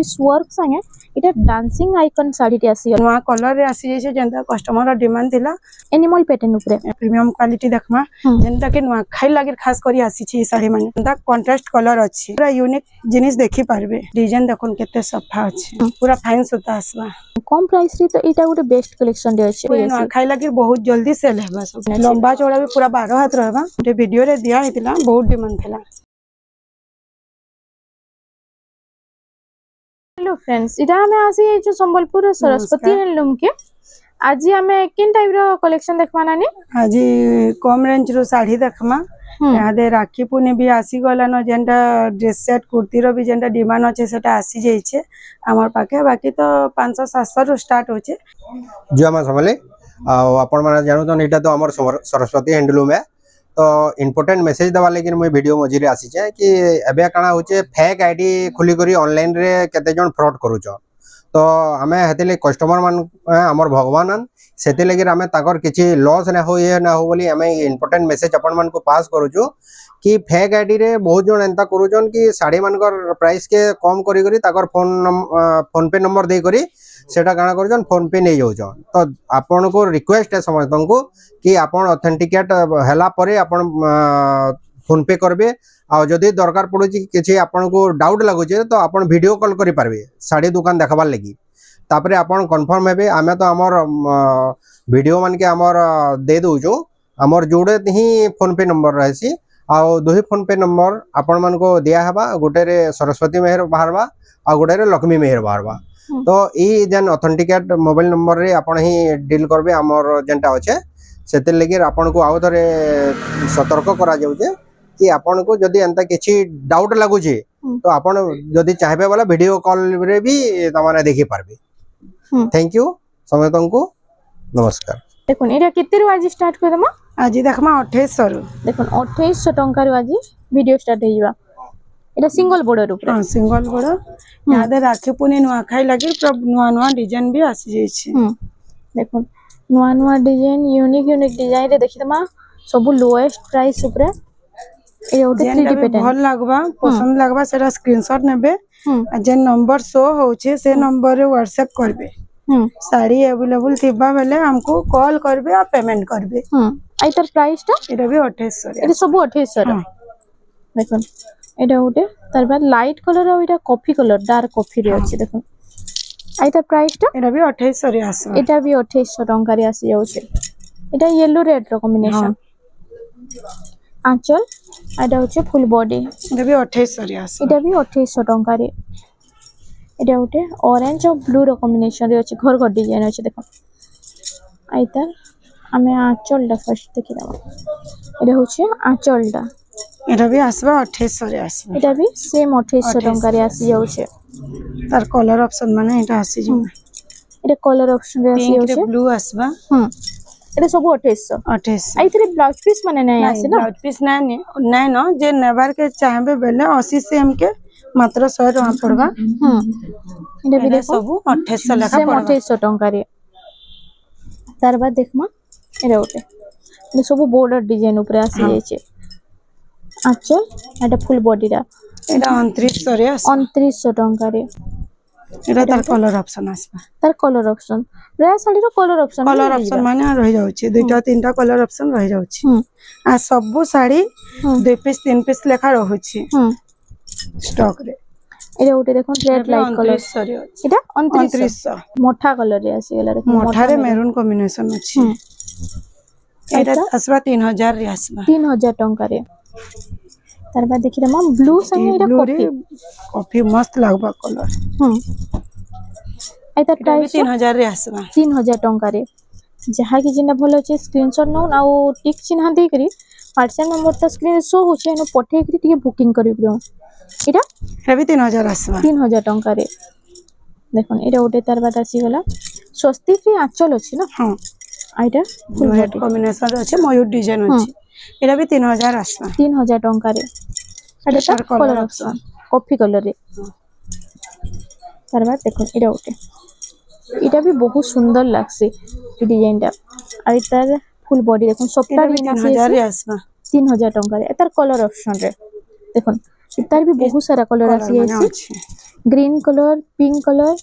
इस वर्क संगे इटा डांसिंग आइकन साड़ी टी आसी नवा कलर रे आसी जे जेंता कस्टमर डिमांड थिला एनिमल पैटर्न ऊपर प्रीमियम क्वालिटी देखमा जेंता के नवा खाई लागिर खास करी आसी छी साड़ी माने जेंता कंट्रास्ट कलर अछि पूरा यूनिक जिनिस देखि पारबे डिजाइन देखन केते सफा अछि पूरा फाइन सुता आसबा कम प्राइस रे तो एटा गोटे बेस्ट कलेक्शन रे अछि नवा खाई लागिर बहुत जल्दी सेल हेबा सब लंबा चौड़ा भी पूरा 12 हाथ रहबा गोटे वीडियो रे दिया हेतिला बहुत डिमांड थिला। हेलो फ्रेंड्स इटा हमें आसी जो संबलपुर सरस्वती हैंडलूम के आज हमें किन टाइप रो कलेक्शन देखमा नानी आज कम रेंज रो साड़ी देखमा यहाँ दे राखी पुने भी आसी गला न जेंटा ड्रेस सेट कुर्ती रो भी जेंटा डिमांड अछि सेटा आसी जाइछे हमर पाके बाकी तो 500 700 रो स्टार्ट होचे जो हम समले आपण माने जानू तो एटा तो हमर सरस्वती हैंडलूम है तो इम्पोर्टेंट मेसेज दवा लेकिन मुझे वीडियो मझिरे आसी कि एबे काना होचे फेक आईडी खुली करी ऑनलाइन रे केते जन फ्रॉड करूछ तो हमें हेतिले कस्टमर मान हमर भगवान सेते लगे हमें ताकर किछि लॉस ना हो ये ना हो बोली हमें इम्पोर्टेंट मेसेज अपन मान को पास करूछु कि फेक आईडी रे बहुत जन एंता करूछन कि साड़ी मानकर प्राइस के कम करी करी ताकर फोन पे नंबर दे करी सेटा काना करजन फोन पे नहीं जाउछ तो आपन को रिक्वेस्ट है समस्त को कि आपन ऑथेंटिकेट हला परे आपन फोन पे करबे आ जदी दरकार पड़ुची किछि आपन को डाउट लागुचे तो आपन वीडियो कॉल करि पारबे साड़ी दुकान देखबार लगी तापरे आपन कंफर्म हेबे आमे तो हमर वीडियो मान के हमर दे दोजो हमर जोड़े ही फोन पे नंबर रहसी आ दोही फोन पे नंबर आपन मान को दिया हबा गोटे रे सरस्वती मेहर बाहरबा आ गोटे रे लक्ष्मी मेहर बाहरबा तो ई जन ऑथेंटिकेट मोबाइल नंबर रे आपन ही डील करबे हमर जेंटा होचे सेते लगे आपन को आउ थरे सतर्क करा जाउचे कि आपन को जदी एंता किछि डाउट लागुचे तो आपन जदी चाहबे वाला वीडियो कॉल रे भी तमाने देखि पारबे। थैंक यू समस्तन को नमस्कार। देखुन एटा केते रु आज स्टार्ट करदमा आज देखमा 2800 रु देखुन 2800 टंका रु आज वीडियो स्टार्ट हेइबा एटा सिंगल बॉर्डर ऊपर हां सिंगल बॉर्डर यादे राखी पुनी नुआ खाई लागि सब नुआ नुआ डिजाइन भी आसी जाय छी देखुन नुआ नुआ डिजाइन यूनिक डिजाइन रे देखितमा सब लोएस्ट प्राइस ऊपर ए ओटे 3D पैटर्न भल लागबा पसंद लागबा सेरा स्क्रीनशॉट नेबे आ जे नंबर शो होचे से नंबर रे व्हाट्सएप करबे साड़ी अवेलेबल थिबा बेले हमको कॉल करबे आ पेमेंट करबे आइतर प्राइस ता एटा भी 2800 रे एटा सब 2800 रे देखुन एटा ओटे तार बाद लाइट कलर आ एटा कॉफी कलर डार्क कॉफी रे अछि देखुन आइतर प्राइस ता एटा भी 2800 रे आसबा एटा भी 2800 टंका रे आसी जाउछे एटा येलो रेड रो कॉम्बिनेशन आंचल एटा होचे फुल बॉडी एटा भी 2800 रे आसबा एटा भी 2800 टंका रे एटा होटे ऑरेंज और ब्लू रो कॉम्बिनेशन रे अछि घर घर डिजाइन अछि देखो आइतर हमें आंचल दा फर्स्ट देखि दबा एटा होचे आंचल दा एटा भी आसबा 2800 रे आसबा एटा भी सेम 2800 टंका रे आसी जाउछे तार कलर ऑप्शन माने एटा आसी जो एटा कलर ऑप्शन रे आसी जाउछे ब्लू आसबा एटा सब 2800 आइतरे ब्लाउज पीस माने नै आसे ना ब्लाउज पीस नै न जे नेबार के चाहबे बेले 80 सेम के मात्र 100 टका पड़बा एटा भी देखो सब 2800 लेखा पड़बा 2800 टंका रे तार बाद देखमा एटा ओटे ए सब बॉर्डर डिजाइन ऊपर आसी जाय छे अच्छा एटा फुल बॉडी रा एटा 2900 रे 2900 टंका रे एटा तार कलर ऑप्शन आसबा तार कलर ऑप्शन रे साड़ी रो कलर ऑप्शन माने रहि जाउ छी दुटा तीनटा कलर ऑप्शन रहि जाउ छी आ सब साड़ी 2 पीस 3 पीस लेखा रहउ छी स्टॉक रे एटा ओटे देखो रेड लाइट कलर एटा 2900 मोठा कलर रे आसी गेला देखो मोठा रे मेरून कॉम्बिनेशन अछि एटा आसबा 3000 रे आसबा 3000 टंका रे तार बाद देखि दमा ब्लू संगे एटा कॉफी मस्त लागबा कलर आइता प्राइस 3000 रे आसबा 3000 टंका रे जहा कि जिना भलो छै स्क्रीनशॉट नौ आ टिक चिन्ह दे करी व्हाट्सएप नंबर त स्क्रीन शो हो छै न पठे करी टिके बुकिंग करि दियो एटा भी 3000 आसबा 3000 टंका रे देखन एटा ओटे तार बाद आसी गला स्वस्ति फ्री आंचल अछि ना हां आइटा फुल हेड कॉम्बिनेशन अछि मयूर डिजाइन अछि एटा भी 3000 आसबा 3000 टंका रे एटा कलर ऑप्शन कॉफी कलर रे तार बाद देखो एटा ओटे एटा भी बहुत सुंदर लागसे डिजाइन टा आ इतार फुल बॉडी देखो सबटा 3000 रे आसबा 3000 टंका रे एतार कलर ऑप्शन रे देखो इतार भी बहुत सारा कलर आसी है ग्रीन कलर पिंक कलर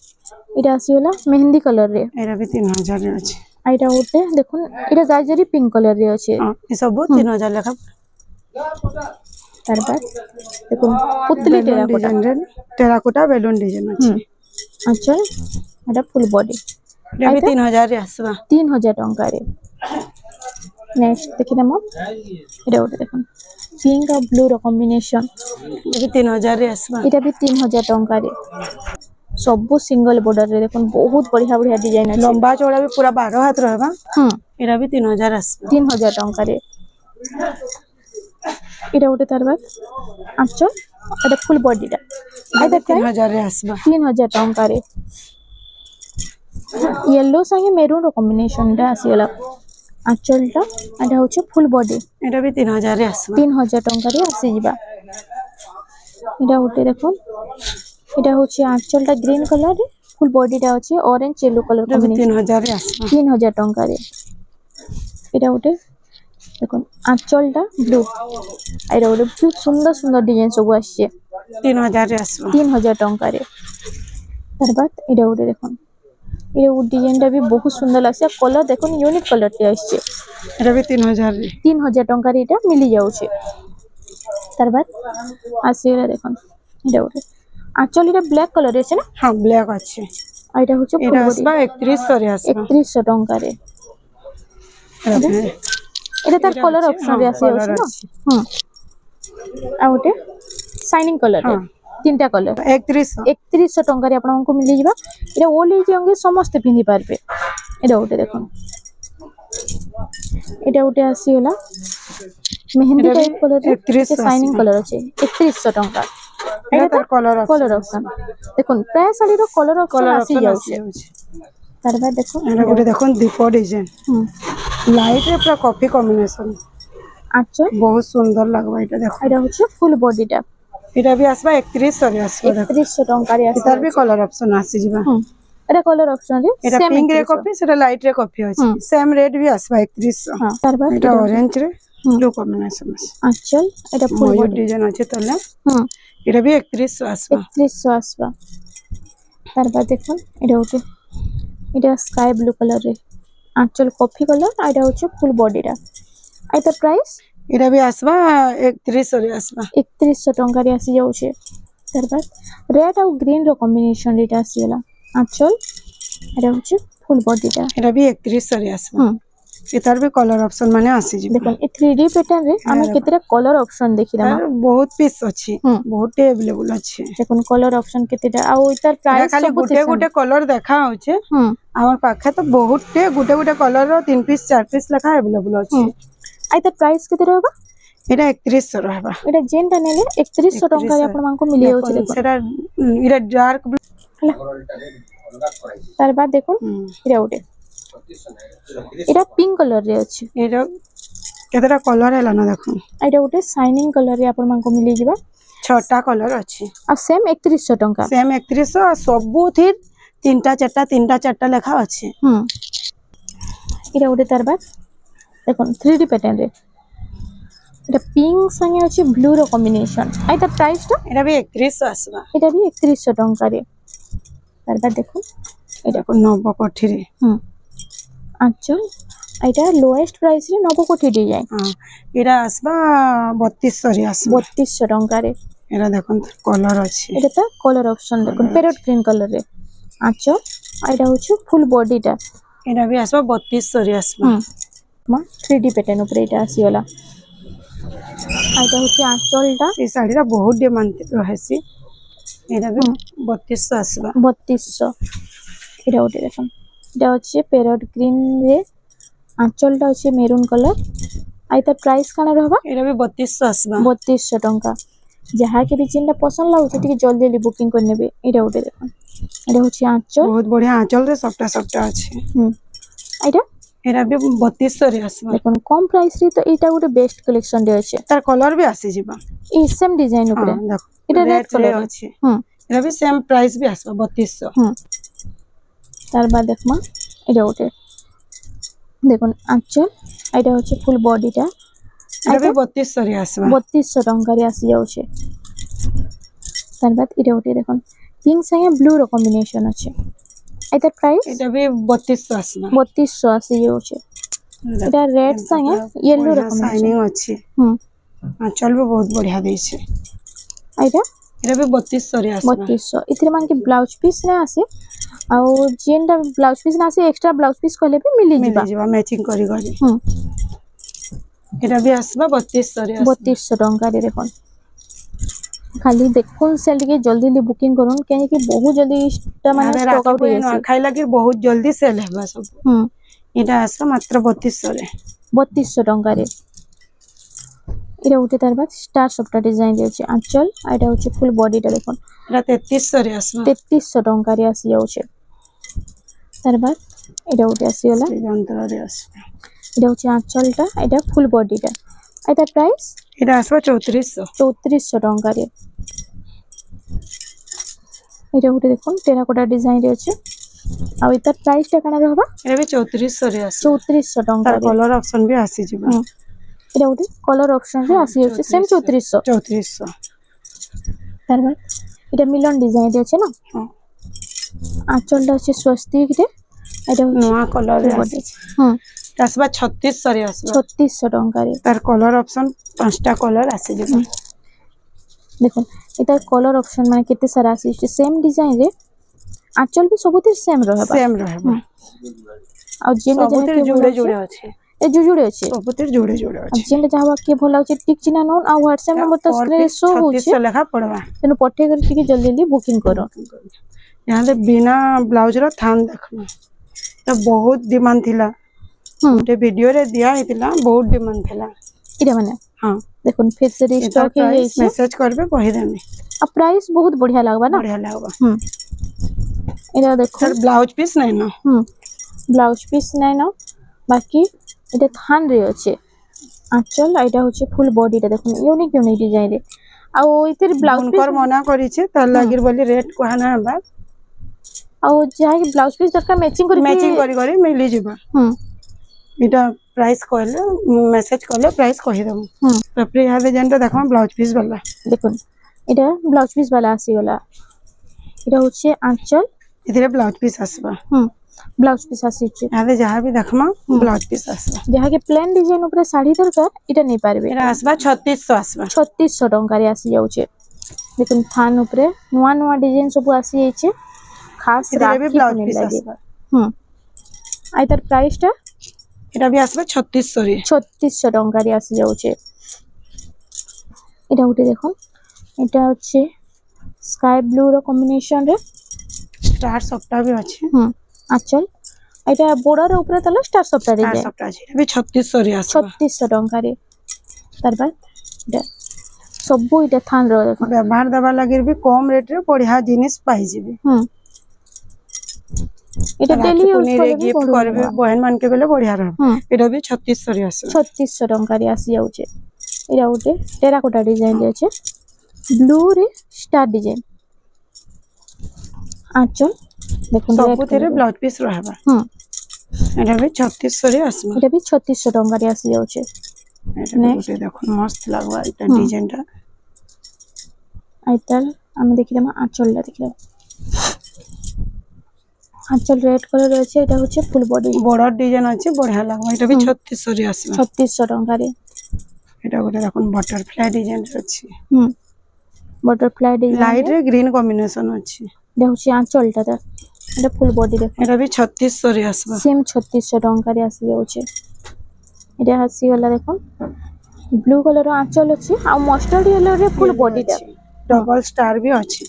এটা আসিগলা মেহেন্দি কলর রে ଏଇଟା ବି 3000 ରେ ଅଛି। আর এটা গোটে দেখুন এটা গাজরি পিঙ্ক কলর রে আছে ହଁ ଏ ସବୁ 3000 ଲେଖା তারপর দেখুন পুতলি বেলুন টেরাকোটা ডিজাଇନ ରେ ଟେରାକୋଟା ବେଲୁନ ডিজাଇନ ଅଛି। আঁচল এটা ফুল বডি ଏଇଟା ବି 3000 ରେ ଆସିବା। 3000 ଟଙ୍କାରେ ନେକ୍ସଟ ଦେଖିଦେମ এটা গোটে দেখুন পিঙ্ক আর ব্লু র কম্বিনেশন ଏ ବି 3000 ରେ ଆସିବା। এটা ବି 3000 ଟଙ୍କାରେ ସବୁ ସିଙ୍ଗଲ border ରେ দেখুন ବହୁତ ବଢିଆ ବଢିଆ ডিজাইন ଅଛି ଲମ୍ବା ଚौड़ा ବି ପୁରା 12 ହାତ ରହିବା। ହୁଁ ଏଇଟା ବି 3000 ଆସିବା। 3000 ଟଙ୍କାରେ এটা গোটে তার বাদ আঁচল এটা ফুল বডিটা এটা প্রায় 3000 ରେ ଆସିବା। 3000 ଟଙ୍କାରେ येलो संगे मेरून रो कॉम्बिनेशन टा आसीगला आंचलटा एटा होचे फुल बॉडी ଏଇଟା ବି 3000 ରେ ଆସିବା। 3000 टंका रे आसी जिबा एटा होटे देखो एटा होचे आंचलटा ग्रीन कलर रे फुल बॉडीटा होचे ऑरेंज येलो कलर ଏଇଟା ବି कॉम्बिनेशन 3000 ରେ ଆସିବା। 3000 टंका रे एटा होटे देखो आंचलटा ब्लू एटा होटे बहुत सुंदर सुंदर डिजाइन सब आछे 3000 ରେ ଆସିବା। 3000 टंका रे तार बाद एटा होटे देखो ये डिजाइन टा भी बहुत सुंदर लगছে कलर देखो यूनिक कलर टे आछे ଏଇଟା ବି 3000 ରେ। 3000 टंका रे एटा मिली जाउछे तार बाद आसीगला देखो एटा होटे आंचल एटा ब्लैक कलर रे छे ना ହଁ ବ୍ଲାକ୍ ଅଛି। आ एटा होचे ଏଇଟା ଆସିବା 3100 ରେ ଆସିବା। 3100 टंका रे एटा तार कलर ऑप्शन रे आसी colour जाउछे ना ଅଛି। आ होटे शाइनिंग कलर रे हाँ। तीनटा कलर 3100 3100 टंका रे आपनको मिली जिबा एटा ओल्ड एज यंग समस्त पिंदी पारबे एटा होटे देखो एटा होटे आसीगला मेहंदी एटा भी टाइप कलर रे 3100 शाइनिंग आसीबा। कलर ଅଛି 3100 टंका ଏଇଟା एटा ତାର କଲର कलर ऑप्शन देखुन प्राय साड़ी रो कलर ऑप्शन କଲର आसी ଅପସନ जाउछे ଆସିଯାଉଛି। तार बाद देखो ଏଇଟା ଗୋଟେ ଦେଖନ୍ତୁ ଦୀପ ଡିଜାଇନ हम ଲାଇଟ ରେ ପୁରା କଫି କମ୍ବିନେସନ आंचल ବହୁତ ସୁନ୍ଦର ଲାଗବା ଏଇଟା ଦେଖ। एटा होचे फुल बॉडीटा ଏଇଟା ବି ଆସିବା 3100 ରେ ଆସିବ ଦେଖ। 3100 टंका रे आसी ତାର ବି କଲର ଅପସନ ଆସିଯିବା। हम एटा कलर ऑप्शन रे ଏଇଟା सेम ପିଙ୍କ ରେ କଫି ସେଟା ଲାଇଟ ରେ କଫି ଅଛି ସେମ ରେଟ୍ ବି ଆସିବା 3100। हां तार बाद ଏଇଟା ଅରେଞ୍ଜ ରେ ବ୍ଲୁ କମ୍ବିନେସନ ଅଛି। आंचल एटा फुल ମୟୂର बॉडी ଡିଜାଇନ ଅଛି ତଲେ हम ଏଇଟା ବି 3100 ଆସିବା। 3100 आसबा तार बाद देखो एटा होटे एटा स्काई ब्लू कलर रे आंचल कॉफी कलर आ एटा होचे फुल बॉडीटा आ एटा प्राइस ଏଇଟା ବି ଆସିବା 3100 ରେ ଆସିବା। 3100 टंका रे आसी जाउछे तार बाद रेड और ग्रीन रो कॉम्बिनेशन रेटा आसीगला आंचल एटा होचे फुल बॉडीटा ଏଇଟା ବି 3100 ରେ ଆସିବା। हम ଏତାର ବି କଲର ଅପସନ ମାନେ ଆସିଯିବ। देखो ए 3D पैटर्न रे हमें केतेरा कलर ऑप्शन देखि दमा ତାର ବହୁତ ପିସ୍ ଅଛି ବହୁତ अवेलेबल ଅଛି। देखो कलर ऑप्शन केतेटा आ इतार ଏଇଟା प्राइस ଖାଲି सब ଗୋଟେ ଗୋଟେ କଲର ଦେଖା ହଉଛି हम ଆମର ପାଖେ ତ ବହୁତଟେ ଗୋଟେ ଗୋଟେ କଲର ର 3 ପିସ୍ 4 ପିସ୍ ଲେଖା अवेलेबल ଅଛି। आ इतार प्राइस केते रहबा ଏଇଟା 3100 ରହିବା। एटा जेनटा नेले 3100 टंका रे आपण मानको मिली जाउछे देखो ସେଟା ଏଇଟା डार्क ब्लू तार बाद देखो एटा उटे एटा पिंक कलर रे अछि ଏଇଟା କେତେଟା କଲର ହେଲା ନା ଦେଖ एटा उटे शाइनिंग कलर रे आपण मानको मिली जिबा 6ଟା କଲର ଅଛି आ सेम 3100 टंका सेम 3100 आ ସବୁଥିର 3ଟା 4ଟା ଲେଖା ଅଛି। एटा उटे तार बाद देखो 3D पैटर्न रे एटा पिंक संगे अछि ब्लू रो कॉम्बिनेशन आ इतार प्राइस टा ଏଇଟା ବି 3100 ଆସିବା। एटा भी 3100 टंका रे तार बाद देखो एटा ନବ କୋଠିରେ आंचल एटा लोएस्ट प्राइस रे नबो कोठी डिजाइन ହଁ ଏଇଟା ଆସିବା 3200 ରେ ଆସିବା। 3200 टंका रे ଏଇଟା ଦେଖନ୍ତୁ କଲର ଅଛି एटा ता कलर ऑप्शन देखो पैरोट ग्रीन कलर रे आंचल एटा होची फुल बॉडीटा ଏଇଟା ବି ଆସିବା 3200 ରେ ଆସିବା। मा 3D पैटर्न ऊपर एटा आसीगला एटा होची आंचलटा এই ଶାଢୀର ବହୁତ ଡିମାଣ୍ଡ ରହିଛି। ଏଇଟା ବି 3200 ଆସିବା। 3200 एटा उठे देखो एटा होची पैरोट ग्रीन रे आंचलटा होची मेरून कलर आ इतार प्राइस काना रहबा ଏଇଟା ବି 3200 ଆସିବା। 3200 टंका जहा के भी जिनटा पसंद लागुचे टिके जल्दी जल्दी बुकिंग कर नेबे एटा उठे देखो एटा होची आंचल ବହୁତ ବଢିଆ ଆंचल ରେ ସଫ୍ଟା ଅଛି। एटा ଏଇଟା ବି 3200 ରେ ଆସିବା। देखो कम प्राइस रे तो एटा गोटे बेस्ट कलेक्शन रे अछि ତାର କଲର ବି ଆସିଯିବ। ई सेम डिजाइन ऊपर ହଁ ଦେଖ ଏଇଟା red ରେଡ୍ colour କଲର ରେ। ଅଛି। हम ଏଇଟା ବି ସେମ ପ୍ରାଇସ୍ ବି ଆସିବ 3200। तार बाद देखमा एटा गोटे देखो आंचल एटा होची फुल बॉडीटा ଏଇଟା ବି 3200 ରେ ଆସିବା। 3200 टंका रे आसी जाउछे तार बाद एटा गोटे देखो পিঙ্ক সাথে ব্লু র কম্বিনেশন আছে এটা প্রাইস এটা ବି 3200 আসবা 3200 আসি যাচ্ছে এটা রেড সাথে ইয়েলো র কম্বিনেশন শাইনিং ଅଛି আঁচল ବି ବହୁତ ବଢିଆ ଦେଇছে এটা এটা ବି 3200 ରେ আসবা 3200 इतरे मान के ब्लाउज पीस रे आसे आ जेनटा ब्लाउज पीस ना आसे एक्स्ट्रा ब्लाउज पीस कहले भी मिली जिबा ମିଳିଯିବ ମ୍ୟାଚିଂ କରି କରି এটা ବି আসবা 3200 ରେ আসবা 3200 टंका रे देखन खाली देखुन सेल के जल्दी जल्दी बुकिंग करूँ कहीं कि बहुत जल्दी टा माने स्टॉक आउट हो जासी ଖାଇ ଲାଗି ବହୁତ ଜଲ୍ଦି ସେଲ୍ ହେବା ସବୁ এটা আসবা মাত্র 3200 ରେ 3200 टंका रे এটা উঠে তার বাদ স্টার সবটা ডিজাইন দিয়েছে আঁচল আর এটা হচ্ছে ফুল বডিটা দেখুন এটা 3300 রে আসবা 3300 टंका রে আসি যাচ্ছে তার বাদ এটা উঠে আসি গলা এই যন্ত্ରରେ আসবা এটা হচ্ছে আঁচলটা এটা ফুল বডিটা এটা প্রাইস এটা আসবা 3400 3400 टंका रे এটা উঠে দেখুন টেরাকোটা ডিজাইন রয়েছে আর এটার প্রাইসটা কেন রহবা এটা ବି 3400 রে আসবা 3400 टंका তার রে কলর অপশন ବି ଆସିଯିବ এটা উঠে কলর অপশন রে আসি যাচ্ছে সেম 3400 3400 তারপর এটা মিলন ডিজাইন রয়েছে না হ্যাঁ আঁচলটা হচ্ছে স্বস্তিক রে এটা হচ্ছে ନୂଆ କଲର ରେ body। ଆସିଛି হুম এটা আসবা 3600 ରେ আসবা 3600 टंका রে তার কলর অপশন 5টা কলর ଆସିଯିବ দেখুন এটার কলর অপশন মানে কেতে সারা আসি সেম ডিজাইন রে আঁচল भी सबुतिर सेम रहबा ସେମ୍ ରହିବ ଆଉ ଯେନ୍ଟା ସବୁଥିରେ ଯାହା ଯୋଡ଼େ ଯୋଡ଼େ ଅଛି ଏ ଜୁଜୁଡେ ଅଛି ସବୁଥିରେ ଯୋଡ଼େ ଯୋଡ଼େ ଆଉ ଅଛି ଯେନ୍ଟା ଯାହା କିଏ ଭଲ ଲାଗୁଛି ଟିକ ଚିହ୍ନା ନଉନ ଆଉ WhatsApp ନମ୍ବର ତ ସ୍କ୍ରିନରେ ଶୋ ହଉଛି 3600 ଲେଖା ପଡବା ତେଣୁ ପଠେଇ କରି ଟିକେ ଜଲ୍ଦି ଜଲ୍ଦି ବୁକିଂ କର यहाँ बिना ब्लाउज रो थान देखना तो बहुत डिमांड थिला गोटे वीडियो रे दिया हेतिला बहुत डिमांड थिला এটা মানে हां দেখুন ফের से স্টক হয়ে যাইছে मेसेज करबे कहि देनी আর প্রাইস বহুত বঢ়িয়া লাগবা না बढ़िया लागबा এটা দেখুন सर ब्लाउज पीस नहीं ना ব্লাউজ পিস নাই না বাকি এটা থান রে আছে আঁচল আর এটা হচ্ছে ফুল বডিটা দেখুন ইউনিক ইউনিক ডিজাইন রে ଆଉ ଏଥିରେ ବ୍ଲାଉଜ ପିସ୍ उनकर मना करिছে तार लागिर बोली रेट कहना बा ଆଉ ଯାହା ବ୍ଲାଉଜ ପିସ୍ ଦରକାର ମ୍ୟାଚିଂ କରି मैचिंग करी मिली जिबा इटा प्राइस कहले मेसेज करले प्राइस कहि देम तापर यहाँ जेनटा देखो ब्लाउज पीस वाला দেখুন এটা ব্লাউজ পিস वाला আসি গলা এটা হচ্ছে আঁচল इधरे ब्लाउज पीस आसबा ব্লাউজ পিস আসিছে यहाँ जहाँ भी देखमा ब्लाउज पीस आसबा ଯାହା କି ପ୍ଲେন ডিজাইন ଉପରେ ଶାଢୀ ଦରକାର এটা ନେଇ ପାରିବେ एरा आसबा 3600 आसबा 3600 ଟଙ୍କାରେ ଆସି ଯାଉଛି ଦେଖୁন থান ଉପରେ ନୂଆ ନୂଆ ଡିଜାଇନ ସବୁ ଆସି ଯାଇଛି ଖାସ इधरे भी ରାକ୍ଷୀ ब्लाउज ପୁନେଇ पीस ଲାଗି आसबा ଆଉ ତାର ପ୍ରାଇସ ଟା एटा भी आसबा 3600 रे 3600 ଟଙ୍କାରେ ଆସି ଯାଉଛି এটা উঠে দেখুন এটা হচ্ছে স্কাই ব্লু র কম্বিনেশন রে स्टार सप्ताह भी अच्छे আঁচল এটা বর্ডার উপরে তাহলে স্টার সফটওয়্যার स्टार ডিজাইন सप्ताह আছে भी 3600 রে আসবা 3600 ଟଙ୍କାରେ তারপর এটা ସବୁ এটা থান র দেখুন व्यवहार दबा लगे भी कम रेट रे बढ़िया जिनिस पाई जिबे এটা ডেলি ইউজ रे করে गिफ्ट करबे बहन मान के बेले बढ़िया रह एटा भी 3600 रे আসবা 3600 ଟଙ୍କାରେ ଆସି ଯାଉଛି ଏଟା ଗୋଟେ ଟେରାକୋଟା ଡିଜାଇନ ଅଛି ବ୍ଲୁ ରେ ଷ୍ଟାର ଡିଜାଇନ ଆঁଚল দেখুন ସବୁଥିରେ ବ୍ଲାଉଜ ପିସ୍ ରହିବା ଏଟା ବି 3600 ରେ ଆସିବ এটা ବି 3600 ଟଙ୍କାରେ ଆସି ଯାଉଛି ନେକ୍ସଟ ଦେଖୁନ ମସ୍ତ ଲାଗବା ଏଟା ଡିଜାଇନ ଟା আইতাল আমি দেখিলাম আঁচলটা দেখিলাম আঁচল রেড কালার রয়েছে এটা হচ্ছে ফুল বডি বর্ডার ডিজাইন আছে বঢ়িয়া লাগবা এটা ବି 3600 রে ଆସିବ 3600 ଟଙ୍କାରେ এটা ଗୋଟେ দেখুন বটরফ্লাই ডিজাইন ଅଛି বটরফ্লাই ডিজাইন লাইট রে গ্রিন কম্বিনেশন ଅଛି এটা হচ্ছে আঁচলটা এটা ফুল বডি দেখুন এটা ବି 3600 রে ଆସିବ সেম 3600 ଟଙ୍କାରେ ଆସି ଯାଉଛି এটা ଆସିଗଲା দেখুন ব্লু কলর আঁচল ଅଛି ଆଉ ମଷ୍ଟର୍ଡ ୟେଲୋ ରେ ফুল বডিটা ডবল স্টার ବି ଅଛି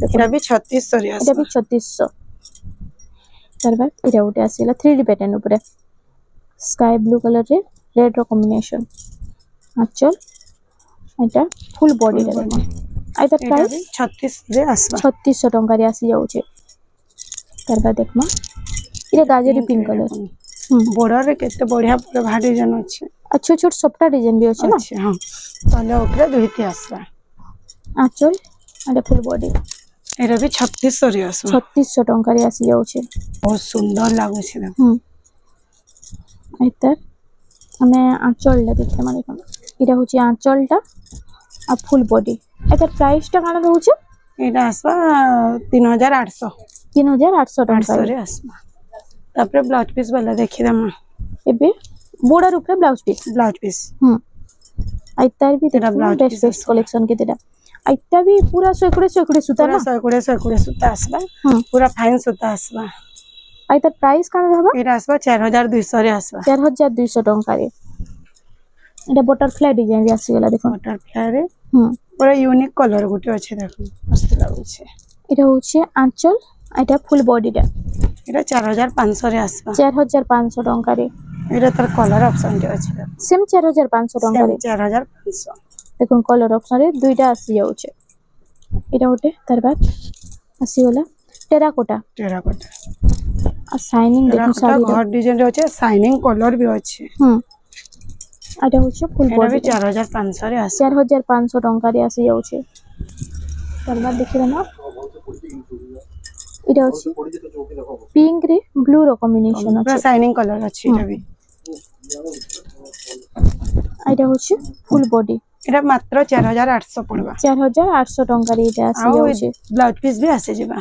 এটা ବି 3600 ରେ এটা ଆସିବ ବି 3600 তারপর এটা উঠে আসিলা 3D প্যাটার্ন উপরে স্কাই ব্লু কলর রে রেড র কম্বিনেশন আঁচল এটা ফুল বডিটা দেখুন আইতা এটা প্রাইস ବି 36 রে ଆସିବ 3600 ଟଙ୍କାରେ ଆସି ଯାଉଛି ତାରপর দেখমা এটা গাজরি পিঙ্ক কলর বর্ডার রে কেতে বঢ়ିଆ ପ୍ରଭା ডিজাଇନ ଅଛି আর ছোট ছোট সবটা ডিজাইন भी ଅଛି না ଅଛି ହଁ ତଲେ ଉପରେ ଦୁଇଟି ଆସିବା আঁচল এটা ফুল বডি এটা ବି 3600 ରେ ଆସିବ 3600 ଟଙ୍କାରେ ଆସି ଯାଉଛି ବହୁତ ସୁନ୍ଦର ଲାଗୁଛି ଦେଖ আইতা ଆମେ আঁচলটা দেখতে দেখুন এটা হচ্ছে আঁচলটা আর ফুল বডি এটার প্রাইসটা কেন রয়েছে এটা আসবা 3800 3800 ଟଙ୍କା 800 রে আসবা তারপরে ব্লাউজ পিস বালা দেখি দামা ଏବେ ବୋର୍ଡର ଉପରେ ବ୍ଲାଉଜ ପିସ୍ ব্লাউজ পিস ଆଇତାର ବି ଏଇଟା ଦେଖୁ blouse ବେଷ୍ଟ piece ବେଷ୍ଟ ଆସିବ। କଲେକ୍ସନ କେତେଟା ଆଇତା ବି ପୁରା 120 ସୂତା पूरा ନା 120 सूता आसबा हम्म। पूरा फाइन सूता आसबा ଆଇତାର ପ୍ରାଇସ୍ କାଣା ରହିବ ଏଇଟା ଆସିବା 4200 ରେ ଆସିବା 4200 ଟଙ୍କାରେ এটা ବଟରଫ୍ଲାଏ ଡିଜାଇନ ରେ ଆସିଗଲା ଦେଖ ବଟରଫ୍ଲାଏ ରେ ହୁଁ ପୁରା ୟୁନିକ୍ କଲର ଗୋଟେ ଅଛି ଦେଖ ମସ୍ତ ଲାଗୁଛି এটা হচ্ছে আঁচল এটা ফুল বডিটা এটা 4500 রে আসবা 4500 ଟଙ୍କାରେ এটা তার কলর অপশন ଟେ ଅଛି সেম 4500 ଟଙ୍କାରେ 4500 দেখুন কলর অপশন রে দুইটা আসি যাচ্ছে এটা গোটে তার বাদ আসিগলা টেরাকোটা টেরাকোটা আর শাইনিং দেখুন টেরাকোটা শাড়িটা ঘর ডিজাইন রে আছে শাইনিং কলর भी ଅଛି এটা হচ্ছে ফুল এটা भी বডি 4500 রে আছে 4500 ଟଙ୍କାରେ আসি যাচ্ছে তার বাদ দেখি না এটা হচ্ছে পিঙ্ক রে ব্লু র কম্বিনেশন পুরা আছে শাইনিং কলর আছে এটা भी এটা হচ্ছে ফুল বডি এটা মাত্র 4800 পড়বা 4800 টঙ্কারে এটা আসি ଆଉ যাচ্ছে ব্লাউজ পিস भी আসে ଯିବା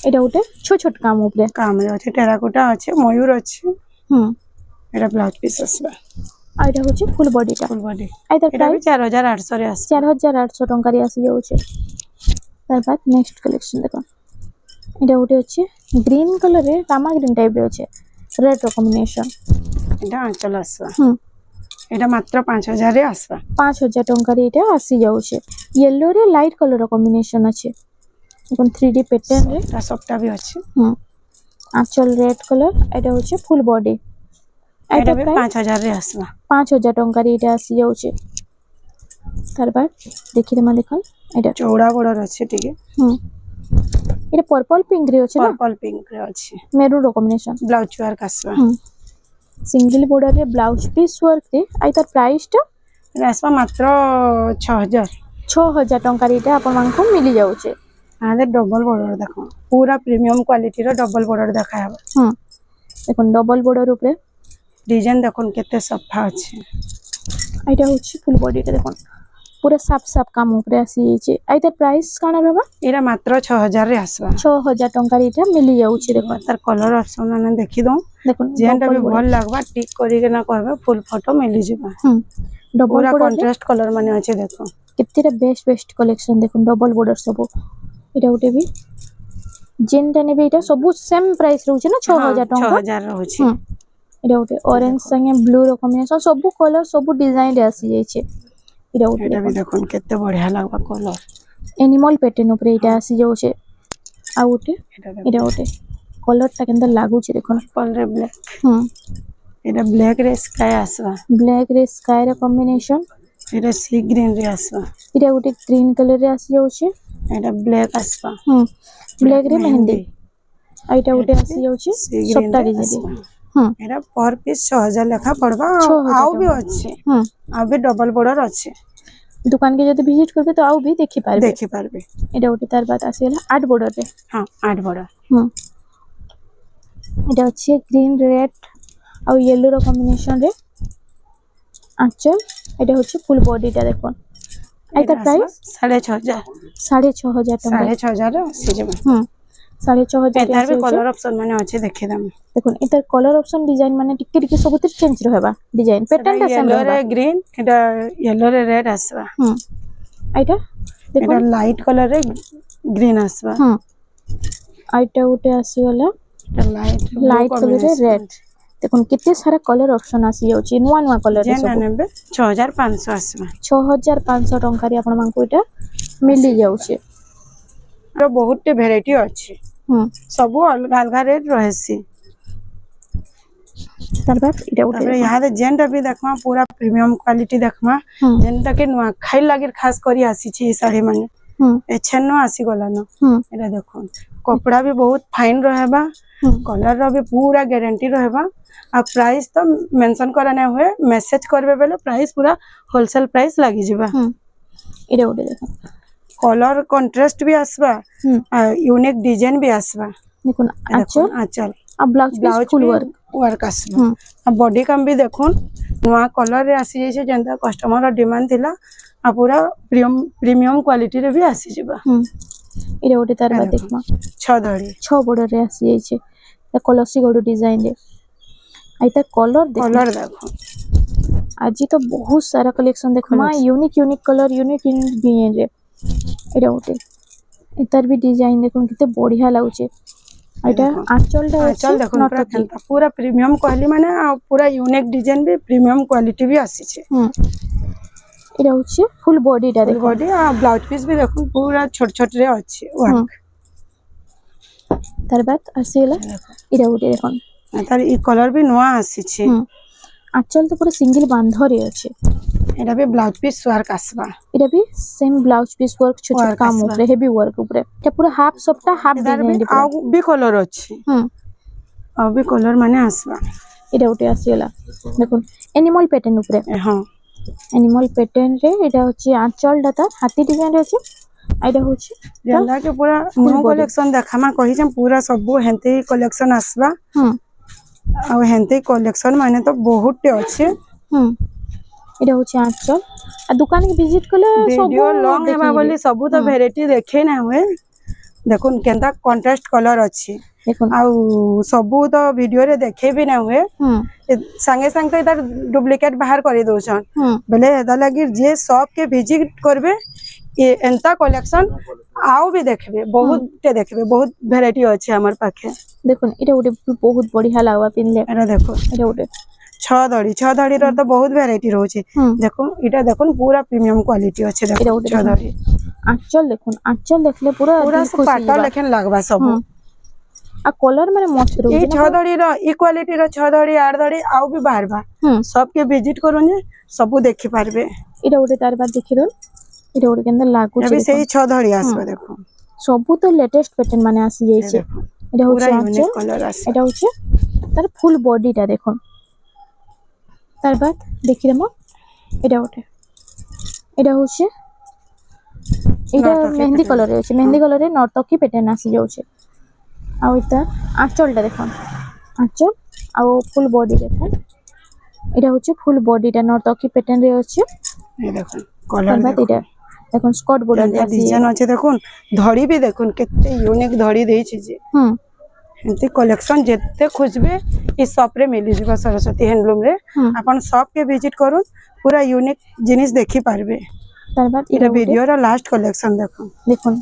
এটা গোটে ছোট ছোট কাম উপরে কাম রে আছে টেরাকোটা আছে ময়ূর আছে হুম এটা ব্লাউজ পিস আসবা আর এটা হচ্ছে ফুল বডিটা ফুল বডি এটা এটা भी প্রাইস 4800 রে আছে 4800 ଟଙ୍କାରେ আসি যাচ্ছে তারপর নেক্সট কালেকশন দেখো এটা গোটে হচ্ছে গ্রিন কালারে রামা গ্রিন টাইপ রে আছে রেড র কম্বিনেশন এটা আঁচল আসবা হুম এটা মাত্র 5000 রে আসবা 5000 ଟଙ୍କାରେ এটা আসি যাচ্ছে ইয়েলো রে লাইট কালার র কম্বিনেশন আছে এখন 3D প্যাটার্ন রে এটা সবটা भी আছে আঁচল রেড কালার এটা হচ্ছে ফুল বডি এটা এটা भी প্রাইস 5000 রে আসবা 5000 ଟଙ୍କାରେ এটা আসি যাচ্ছে তারপর দেখি তোমা দেখুন এটা চৌড়া বর্ডর আছে টিকে এটা পর্পল পিঙ্ক রে আছে না पर्पल पिंक रे আছে মেরুন র কম্বিনেশন ব্লাউজ ওয়ার্ক আসবা সিঙ্গেল বর্ডর রে ব্লাউজ পিস ওয়ার্ক রে আই তার প্রাইসটা এটা আসবা মাত্র 6000 6000 ଟଙ୍କାରେ এটা ଆପଣମାନଙ୍କୁ ମିଳି ଯାଉଛି আমাদের ডবল বর্ডর দেখো পুরা প্রিমিয়াম কোয়ালিটি র ডবল বর্ডর দেখা হবে দেখুন ডবল বর্ডর উপরে ডিজাইন দেখুন কেতে সফা আছে এটা হচ্ছে ফুল বডিটা দেখুন পুরো সাফ সাফ কাম উপরে আসি যাইছে আই তার প্রাইস কাଣା रहबा এটা মাত্র 6000 রে আসবা 6000 ଟଙ୍କାରେ এটা মিলি যাଉଛି দেখুন তার কলর অপশন মানে দেখি দઉં দেখুন যেটা भी ভাল লাগবা টিক করি के না করবে ফুল ফটো মিলি যাবা ডবল পুরা বর্ডর কন্ট্রাস্ট কলর মানে আছে দেখো কেতেটা বেস্ট বেস্ট কলেকশন দেখুন ডবল বর্ডর সবু এটা গোটে भी যেনটা নেবে এটা সবু সেম প্রাইস রହୁଛି না 6000 ଟଙ୍କା 6000 রହୁଛି এটা গোটে অরেঞ্জ সঙ্গে ব্লু র কম্বিনেশন সবু কলর সবু ডিজাইন রে আসি যাইছে এটা গোটে এটা भी দেখুন কেতে বঢ়িয়া লাগবা কলর এনিমল প্যাটার্ন উপরে এটা আসি যাচ্ছে আর গোটে এটা এটা গোটে কলরটা কেনতা লাগুছে দেখুন पर्पल रे ब्लैक হুম এটা ব্ল্যাক রে স্কাই আসবা ব্ল্যাক রে স্কাই র কম্বিনেশন এটা সি গ্রিন রে আসবা এটা গোটে গ্রিন কালার রে আসি যাচ্ছে এটা ব্ল্যাক আসবা ব্ল্যাক রে মেহেন্দি আর এটা গোটে আসি যাচ্ছে সি গ্রিন সবটা রে ডিজাইন আসবা হুম এটা पर पीस 6000 লেখা পড়বা 6000 আউ भी আছে হুম আউ भी ডবল বর্ডর আছে দোকানকে যদি ভিজিট করবে তো আউ भी দেখি পারবে দেখি পারবে এটা গোটে তার বাদ আসিগলা 8 বর্ডর রে হ্যাঁ 8 বর্ডর এটা হচ্ছে গ্রিন রেড আর ইয়েলো র কম্বিনেশন রে আঁচল এটা হচ্ছে ফুল বডিটা দেখুন এটা প্রাইস 6500 6500 টাকা 6500 রে আসি যাবে 6500 এটার भी কলর অপশন মানে আছে দেখি দাম দেখুন এটার কলর অপশন ডিজাইন মানে টিকে টিকে সবুতে চেঞ্জ রহবা ডিজাইন প্যাটার্নটা সেম ইয়েলো রহবা রে গ্রিন এটা ইয়েলো রে রেড আসবা এটা এটা দেখুন লাইট কলর রে গ্রিন আসবা আইটা উঠে আসিগলা এটা লাইট লাইট কলর রে রেড দেখুন কেতে সারা কলর অপশন আসি যাଉଛି নୂଆ ନୂଆ কলর রে যেন ସବୁ নেবে 6500 আসবা 6500 ଟଙ୍କାରେ ଆପଣ ମାନଙ୍କୁ এটা মিলি যাଉଛି আর বহুতটি ভ্যারাইটি আছে সবু অলগা অলগা রেট রহেছি তারপর এটা উঠে তারপরে ইহাদে যেনটা भी দেখমা পুরা প্রিমিয়াম কোয়ালিটি দেখমা যেনটা কে নুয়া খাই লাগির খাস করি আসিছি এই শাড়ি মানে এছন আসি গলান এটা দেখুন কপড়া भी बहुत फाइन रहबा कलर रो भी पूरा गारंटी रहबा आ प्राइस तो मेंशन करा ना हुए मेसेज करबे बेले प्राइस पूरा होलसेल प्राइस लागि जिबा এটা উঠে দেখুন कलर कंट्रास्ट भी आसबा यूनिक डिजाइन भी आसबा দেখুন আঁচল आंचल আর blouse piece full work work आसबा बॉडी काम भी देखुन नुआ कलर रे आसी जाइछे जेंता कस्टमर डिमांड थिला आ पूरा प्रीमियम क्वालिटी रे भी आसी जिबा এটা গোটে তার বাদ দেখো। দেখমা छ धड़ी 6 বর্ডর রে আসি যাইছে তা কলসি গড় ডিজাইন রে আইতা কলর দেখো कलर देखो আজি তো বহুত সারা কালেকশন দেখমা Collection. Unique colour unique design रे এটা গোটে এটার भी डिजाइन দেখুন কিতে বঢ়িয়া লাগুছে এটা দেখো। আঁচলটা चल আছে देखो पूरा নটকি केनता पूरा प्रीमियम कहली माने आ पूरा यूनिक डिजाइन भी प्रीमियम क्वालिटी भी आसी छे এটা হচ্ছে ফুল বডিটা फुल দেখো बॉडी आ ब्लाउज पीस भी देखो पूरा छोट छोट रे अच्छे वर्क তার বাদ আসিলা এটা গোটে দেখুন तार ई कलर भी नवा आसी छे আঁচল তো পুরো সিঙ্গেল বান্ধরে আছে एटा भी ब्लाउज पीस वर्क आसबा এটা भी সেম ব্লাউজ পিস ওয়ার্ক ছোট ছোট Work কাম আসবা। উপরে হেভি ওয়ার্ক উপরে এটা পুরো হাফ সবটা হাফ इधर भी ডিজাইন आ भी कलर अच्छे आ भी कलर माने आसबा এটা গোটে আসিলা দেখুন এনিমল প্যাটার্ন উপরে हां এনিমল প্যাটার্ন রে এটা হচ্ছে আঁচলটা তার হাতি ডিজাইন আছে আর এটা হচ্ছে जेंदा के पूरा न्यू कलेक्शन देखामा कहि जे पूरा सब हेंते कलेक्शन आसबा হুম आ हेंते कलेक्शन माने तो बहुत टे अच्छे হুম এটা হচ্ছে আঁচল আর দোকানে ভিজিট করলে সব वीडियो लॉन्ग हेबा बोली सब तो वैरायटी देखे ना हुए देखुन केंता कंट्रास्ट कलर अच्छी দেখুন आ सब तो वीडियो रे देखे भी ना हुए হুম संगे संग तो इधर डुप्लीकेट बाहर करी दोछन হুম बेले एदा लगी जे शॉप के विजिट करबे ये एंता कलेक्शन आओ भी देखबे बहुत टे देखबे बहुत वैरायटी अच्छे हमर पाखे দেখুন এটা গোটে বহুত বঢ়িয়া লাগবা পিনলে एरा देखो এটা গোটে छ धड़ी रो तो बहुत वैरायटी रोचे হুম देखो इटा देखो पूरा प्रीमियम क्वालिटी अच्छे এটা देखो গোটে छ धड़ी আঁচল দেখুন আঁচল দেখলে পুরো पूरा দিল सब খুশি पाटा যাবা। लेखन लगबा सब হুম আর কলর মানে মস্ত ये রয়েছে छ धड़ी रो ई क्वालिटी रो छ धड़ी 8 धड़ी आओ भी बाहरबा হুম सबके विजिट करो ने सब देखि पारबे এটা গোটে তার বাদ দেখি দন এটা গোটে কেন লাগুছে अभी দেখুন। सही छ धड़ी आसबा देखो ସବୁ তো লেটেস্ট প্যাটার্ন মানে আসি ये যাইছে देखो এটা पूरा হচ্ছে আঁচল यूनिक कलर आस এটা হচ্ছে তার ফুল বডিটা দেখুন তার বাদ দেখি দেবো এটা ওটা এটা হচ্ছে এটা নর্তকী মেহেন্দি pattern। কলরে আছে মেহেন্দি কলরে নর্তকী প্যাটার্ন আসি যাচ্ছে ଆଉ এটা আঁচলটা দেখুন আঁচল ଆଉ ফুল বডি দেখুন এটা হচ্ছে ফুল বডিটা নর্তকী প্যাটার্ন রে আছে ये देखो তার कलर বাদ এটা দেখুন স্কট বর্ডার देखो আসি डिजाइन अच्छे देखो धड़ी भी देखो केते यूनिक धड़ी देई छी जे হুম एंती कलेक्शन जेते खोजबे ई शॉप रे मिली जिबा सरस्वती हैंडलूम रे হুম अपन शॉप के विजिट करू पूरा यूनिक जिनिस देखि पारबे তার বাদ इटा এটা वीडियो रा लास्ट कलेक्शन देखो দেখুন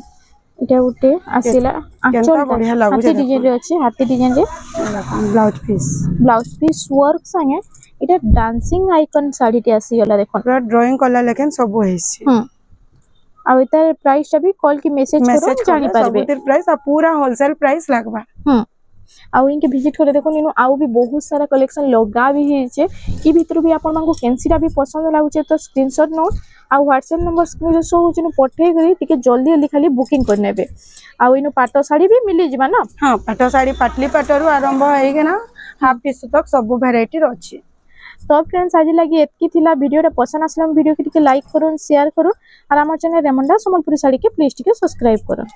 এটা উঠে আসিলা কেনতা বঢ়িয়া আঁচলটা লাগুছে হাতি দেখুন। ডিজাইন রে আছে হাতি ডিজাইন রে blouse piece blouse piece work সাଙ୍ଗে এটা ডান্সিং আইকন শাড়িটি আসিগলা দেখুন पूरा ड्राइंग कला लेकिन सब होइसी হুম আর এটার প্রাইসটা भी কল কি মেসেজ করো मैसेज জানি कर পারবে सबुतिर प्राइस आ पूरा होलसेल प्राइस लगबा হুম ଆଉ ଇନକେ ଭିଜିଟ୍ କରି ଦେଖୁନ୍ ଇନୁ ଆଉ ବି ବହୁତ ସାରା କଲେକ୍ସନ ଲଗା ବି ହେଇଛେ ଇ ଭିତରୁ ବି ଆପଣମାନଙ୍କୁ କେନ୍ସିଟା ବି ପସନ୍ଦ ଲାଗୁଛେ ତ ସ୍କ୍ରିନଶଟ୍ ନୋଟ୍ ଆଉ ହ୍ୱାଟ୍ସଆପ୍ ନମ୍ବର ସ୍କ୍ରିନରେ ଶୋ ହଉଛି ପଠେଇ କରି ଟିକେ ଜଲ୍ଦି ଜଲ୍ଦି ଖାଲି ବୁକିଂ କରିନେବେ ଆଉ ଇନୁ ପାଟ ଶାଢ଼ୀ ବି ମିଳିଯିବା ନା हाँ पाट साड़ी पाटली पाटरू आरंभ होइगना हाफ टिशू तक सब वैरायटी अछि তো ফ্রেন্ডস আজ লাগি এতকি থিলা ভিডিওটা পছন্দ আসলাম ভিডিওকে ଟିକେ লাইক করুন শেয়ার করুন আর আমার চ্যানেল রেমন্ডা সম্বলপুরি শাড়িকে প্লিজ ଟିକେ সবসক্রাইব করুন